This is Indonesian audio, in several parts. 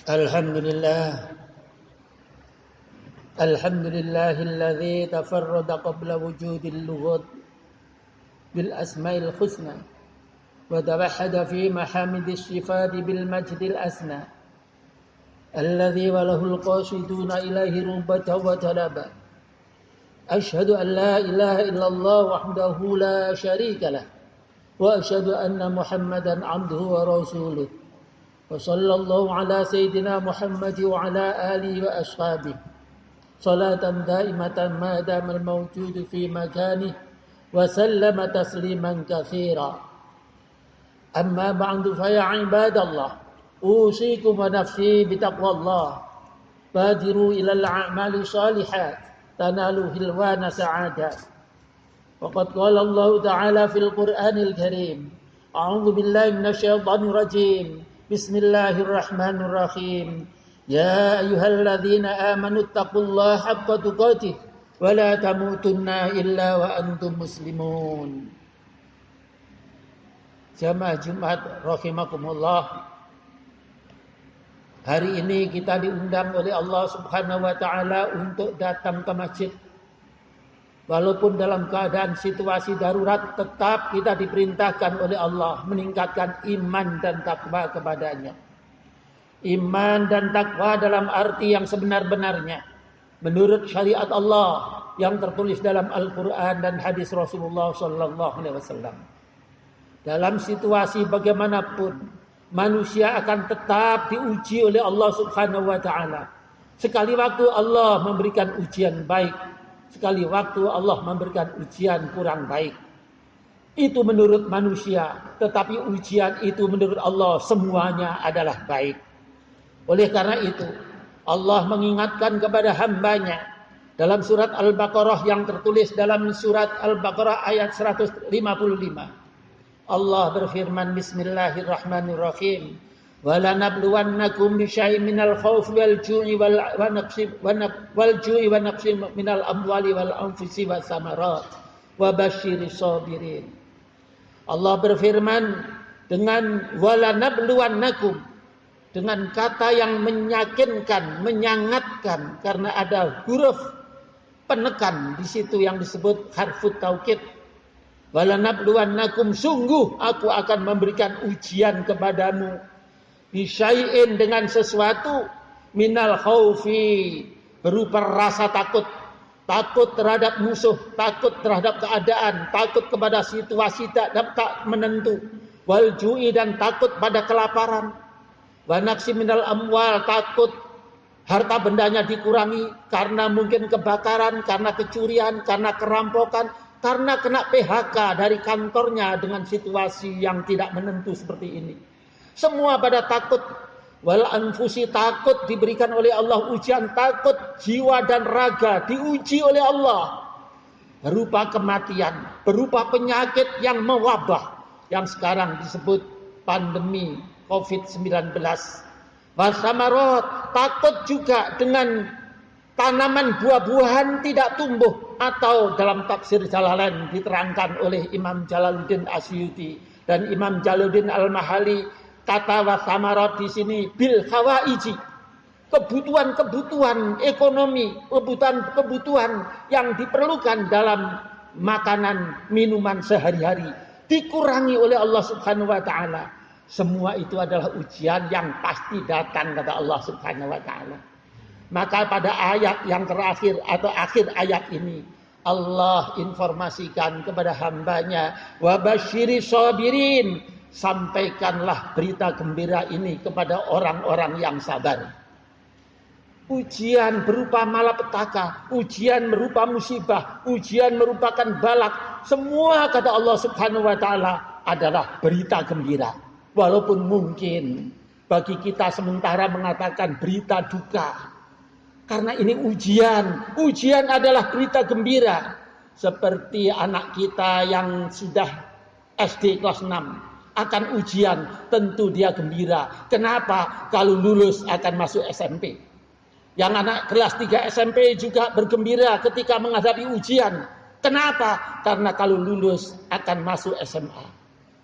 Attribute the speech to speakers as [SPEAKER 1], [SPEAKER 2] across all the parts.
[SPEAKER 1] Alhamdulillah. Alhamdulillahilladzi tafarrada qabla wujudil lughat bil asma'il husna wa tawahhada fi mahamidis sifati bil majdil asna alladzi walahul qasiduna ilaihi rubbata wa talaba. Ashhadu an la ilaha illallah wahdahu la syarika lah wa ashhadu anna Muhammadan abduhu wa rasuluh. Wa sallallahu ala sayyidina Muhammad wa ala alihi wa ashabihi salatan daimatan ma damal mawjudu fi makanihi wa sallama tasliman katsira. Amma ba'du fa ya ibadallah, usikum wa nafsi bitaqwallah. Badiru ilal a'mali shalihat tanalu hilwana sa'adat. Waqad qala Allah ta'ala fil Qur'anil Karim, a'udzu billahi minasyaitonir rajim. Bismillahirrahmanirrahim. Ya ayyuhalladzina amanu taqullaha haqqa tuqatih wa la tamutunna illa wa antum muslimun. Jamaah Jumat rahimakumullah. Hari ini kita diundang oleh Allah Subhanahu wa taala untuk datang ke masjid. Walaupun dalam keadaan situasi darurat, tetap kita diperintahkan oleh Allah meningkatkan iman dan takwa kepadanya. Iman dan takwa dalam arti yang sebenar-benarnya menurut syariat Allah yang tertulis dalam Al-Quran dan hadis Rasulullah Sallallahu Alaihi Wasallam. Dalam situasi bagaimanapun, manusia akan tetap diuji oleh Allah Subhanahu Wa Taala. Sekali waktu Allah memberikan ujian baik, sekali waktu Allah memberikan ujian kurang baik. Itu menurut manusia, tetapi ujian itu menurut Allah semuanya adalah baik. Oleh karena itu, Allah mengingatkan kepada hambanya dalam surat Al-Baqarah yang tertulis dalam surat Al-Baqarah ayat 155. Allah berfirman, Bismillahirrahmanirrahim. Wa lanabluwannakum bisyai'in minal khaufi wal ju'i wa naqsin minal amwali wal anfusi was samarat wa basyiris sabirin. Allah berfirman dengan walanabluwannakum, dengan kata yang meyakinkan, menyangatkan, karena ada huruf penekan di situ yang disebut harfut taukid. Walanabluwannakum, sungguh aku akan memberikan ujian kepadamu bisyai'in, dengan sesuatu minal khaufi, berupa rasa takut. Takut terhadap musuh, takut terhadap keadaan, takut kepada situasi tak menentu. Wal ju'i, dan takut pada kelaparan. Wa naqsi minal amwal, takut harta bendanya dikurangi karena mungkin kebakaran, karena kecurian, karena kerampokan, karena kena PHK dari kantornya dengan situasi yang tidak menentu seperti ini. Semua pada takut. Wal anfusi, takut diberikan oleh Allah ujian, takut jiwa dan raga diuji oleh Allah. Berupa kematian, berupa penyakit yang mewabah, yang sekarang disebut pandemi COVID-19. Wasamarat, takut juga dengan tanaman buah-buahan tidak tumbuh, atau dalam tafsir Jalalain diterangkan oleh Imam Jalaluddin Asyuti dan Imam Jalaluddin Al-Mahali, kata wasamarat di sini bil hawaiji, kebutuhan-kebutuhan ekonomi, kebutuhan yang diperlukan dalam makanan, minuman sehari-hari dikurangi oleh Allah Subhanahu wa taala. Semua itu adalah ujian yang pasti datang, kata Allah Subhanahu wa taala. Maka pada ayat yang terakhir atau akhir ayat ini, Allah informasikan kepada hambanya, wa basyiris sabirin, sampaikanlah berita gembira ini kepada orang-orang yang sabar. Ujian berupa malapetaka, ujian berupa musibah, ujian merupakan balak, semua kata Allah Subhanahu wa taala adalah berita gembira. Walaupun mungkin bagi kita sementara mengatakan berita duka, karena ini ujian. Ujian adalah berita gembira. Seperti anak kita yang sudah SD kelas 6 akan ujian, tentu dia gembira. Kenapa? Kalau lulus akan masuk SMP. Yang anak kelas 3 SMP juga bergembira ketika menghadapi ujian. Kenapa? Karena kalau lulus akan masuk SMA.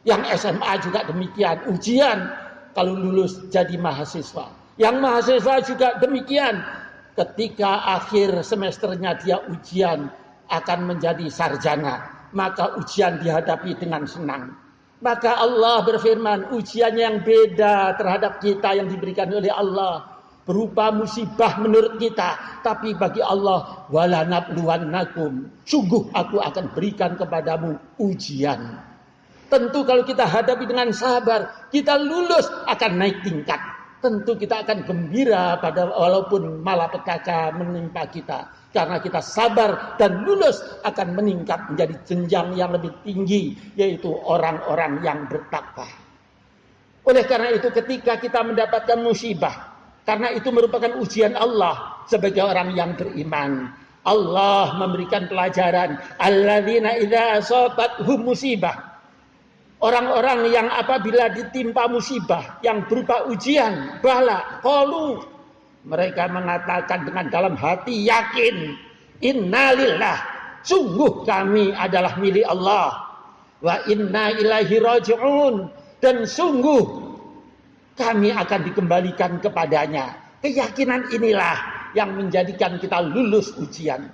[SPEAKER 1] Yang SMA juga demikian, ujian kalau lulus jadi mahasiswa. Yang mahasiswa juga demikian. Ketika akhir semesternya dia ujian akan menjadi sarjana, maka ujian dihadapi dengan senang. Maka Allah berfirman, ujian yang beda terhadap kita yang diberikan oleh Allah berupa musibah menurut kita, tapi bagi Allah wala nabluwannakum, sungguh aku akan berikan kepadamu ujian. Tentu kalau kita hadapi dengan sabar, kita lulus akan naik tingkat. Tentu kita akan gembira pada walaupun malapetaka menimpa kita, karena kita sabar dan lulus akan meningkat menjadi jenjang yang lebih tinggi, yaitu orang-orang yang bertakwa. Oleh karena itu ketika kita mendapatkan musibah, karena itu merupakan ujian Allah sebagai orang yang beriman, Allah memberikan pelajaran, alladzina idza asabathum musibah. Orang-orang yang apabila ditimpa musibah yang berupa ujian, bala, qalu, mereka mengatakan dengan dalam hati yakin, innalillah, sungguh kami adalah milik Allah, wa inna ilaihi raji'un, dan sungguh kami akan dikembalikan kepadanya. Keyakinan inilah yang menjadikan kita lulus ujian.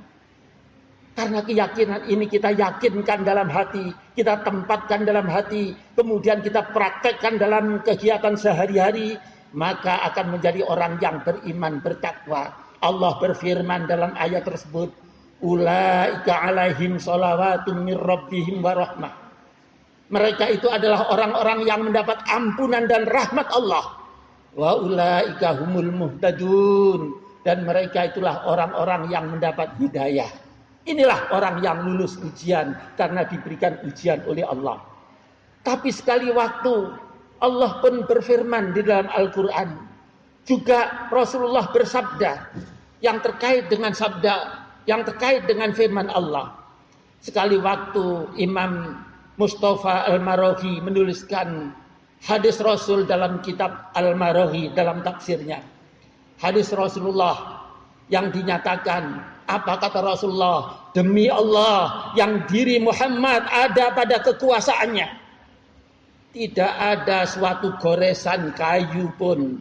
[SPEAKER 1] Karena keyakinan ini kita yakinkan dalam hati, kita tempatkan dalam hati, kemudian kita praktekkan dalam kegiatan sehari-hari, maka akan menjadi orang yang beriman, bertakwa. Allah berfirman dalam ayat tersebut, ulaika alaihim sholawatun mir rabbihim wa rahmah. Mereka itu adalah orang-orang yang mendapat ampunan dan rahmat Allah. Wa ulaika humul muhtadun, dan mereka itulah orang-orang yang mendapat hidayah. Inilah orang yang lulus ujian karena diberikan ujian oleh Allah. Tapi sekali waktu Allah pun berfirman di dalam Al-Quran. Juga Rasulullah bersabda yang terkait dengan sabda, yang terkait dengan firman Allah. Sekali waktu Imam Mustafa Al-Maraghi menuliskan hadis Rasul dalam kitab Al-Maraghi dalam tafsirnya. Hadis Rasulullah yang dinyatakan, apa kata Rasulullah? Demi Allah yang diri Muhammad ada pada kekuasaannya, tidak ada suatu goresan kayu pun,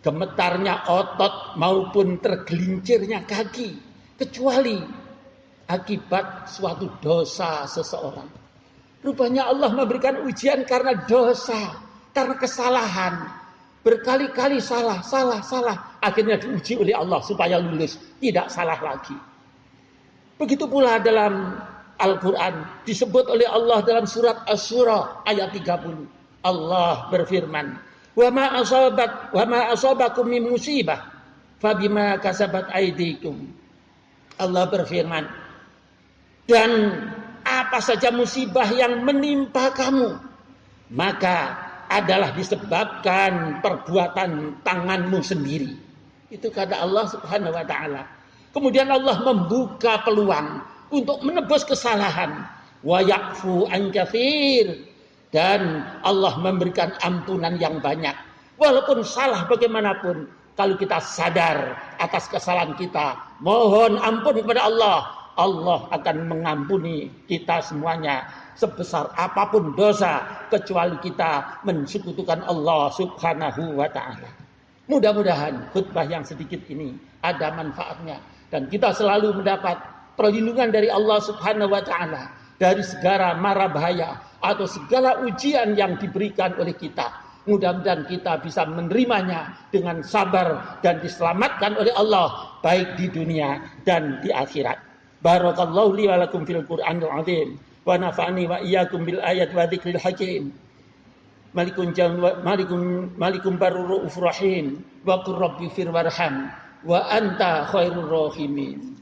[SPEAKER 1] gemetarnya otot maupun tergelincirnya kaki, kecuali akibat suatu dosa seseorang. Rupanya Allah memberikan ujian karena dosa, karena kesalahan. Berkali-kali salah. Akhirnya diuji oleh Allah supaya lulus, tidak salah lagi. Begitu pula dalam Al-Quran disebut oleh Allah dalam surat Asy-Syura ayat 30. Allah berfirman, wa ma asabakum min musibah fabima kasabat aydikum. Allah berfirman, dan apa saja musibah yang menimpa kamu, maka adalah disebabkan perbuatan tanganmu sendiri. Itu kata Allah Subhanahu wa taala. Kemudian Allah membuka peluang untuk menebus kesalahan. Wa ya'fu an katsir, dan Allah memberikan ampunan yang banyak. Walaupun salah bagaimanapun, kalau kita sadar atas kesalahan kita, mohon ampun kepada Allah, Allah akan mengampuni kita semuanya sebesar apapun dosa, kecuali kita mensekutukan Allah Subhanahu wa taala. Mudah-mudahan khutbah yang sedikit ini ada manfaatnya dan kita selalu mendapat perlindungan dari Allah Subhanahu wa taala dari segala mara bahaya atau segala ujian yang diberikan oleh kita. Mudah-mudahan kita bisa menerimanya dengan sabar dan diselamatkan oleh Allah baik di dunia dan di akhirat. Barakallahu li wa lakum fil Qur'anil azim wa nafa'ani wa iyyakum bil ayat wa dzikril hakim. Malikum barur rahim wa qur rabbi fir warham wa anta khairur rahimin.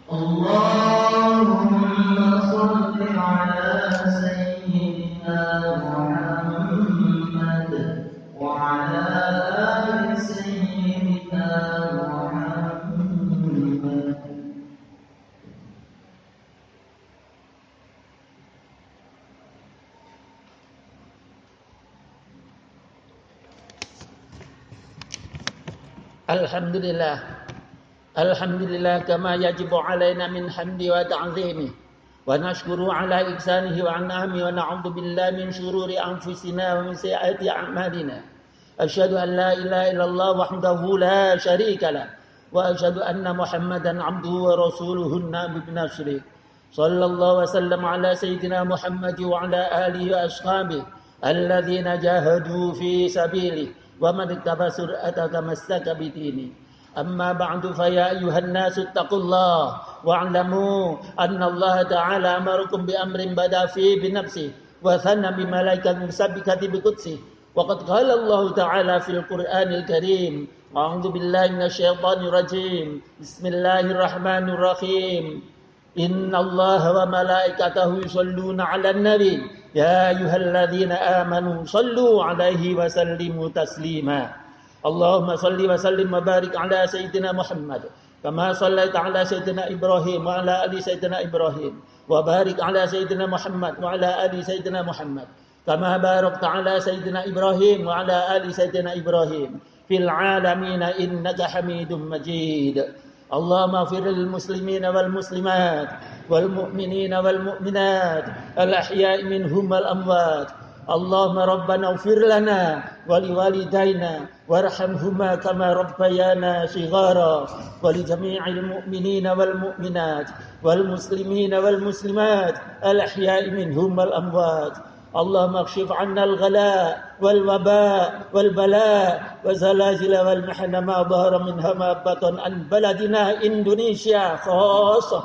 [SPEAKER 2] Allahumma shalli ala sayyidina Muhammad wa ala ali sayyidina Muhammad.
[SPEAKER 1] Alhamdulillah kama yajibu alaina min hamdi wa ta'zimi ونشكره على إحسانه وعنعمه ونعوذ بالله من شرور أنفسنا ومن سيئات أعمالنا أشهد أن لا إله إلا الله وحده لا شريك له وأشهد أن محمدا عبده ورسوله النبي بنصره صلى الله وسلم على سيدنا محمد وعلى آله وأصحابه الذين جاهدوا في سبيله ومن اتبع سرعته تمسك بدينه أما بعد فيا أيها الناس اتقوا الله واعلموا أن الله تعالى أمركم بأمر بدأ فيه بنفسه وثنى بملائكة مسبكة بقدسه وقد قال الله تعالى في القرآن الكريم أعوذ بالله من الشيطان الرجيم بسم الله الرحمن الرحيم إن الله وملائكته يصلون على النبي يا أيها الذين آمنوا صلوا عليه وسلموا تسليما اللهم صل وسلم وبارك على سيدنا محمد كما صليت على سيدنا إبراهيم وعلى آل سيدنا إبراهيم وبارك على سيدنا محمد وعلى آل سيدنا محمد كما باركت على سيدنا إبراهيم وعلى آل سيدنا إبراهيم في العالمين إنك حميد مجيد اللهم اغفر للمسلمين والمسلمات والمؤمنين والمؤمنات الأحياء منهم والأموات اللهم ربنا اغفر لنا ولوالدينا وارحمهما كما ربيانا صغارا ولجميع المؤمنين والمؤمنات والمسلمين والمسلمات الأحياء منهم والأموات اللهم اكشف عنا الغلاء والوباء والبلاء والزلازل والمحن ما ظهر منها ما بطن عن بلدنا إندونيسيا خاصة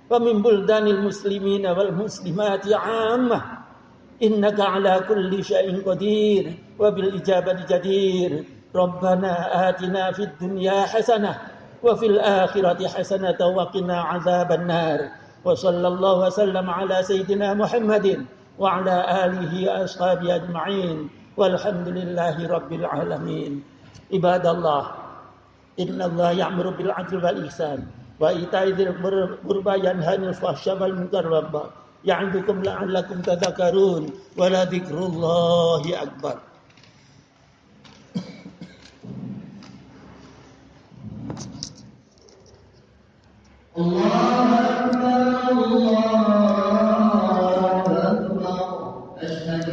[SPEAKER 1] ومن بلدان المسلمين والمسلمات عامة إنك على كل شيء قدير وبالإجابة جدير ربنا آتنا في الدنيا حسنة وفي الآخرة حسنة وقنا عذاب النار وصلى الله وسلم على سيدنا محمد وعلى آله وأصحابه أجمعين والحمد لله رب العالمين عباد الله إن الله يأمر بالعدل والإحسان وإيتاء ذي القربى ينهى عن الفحشاء والمنكر والبغي يعظكم لعلكم تذكرون ولذكر الله أكبر.
[SPEAKER 2] الله أكبر الله أكبر أشهد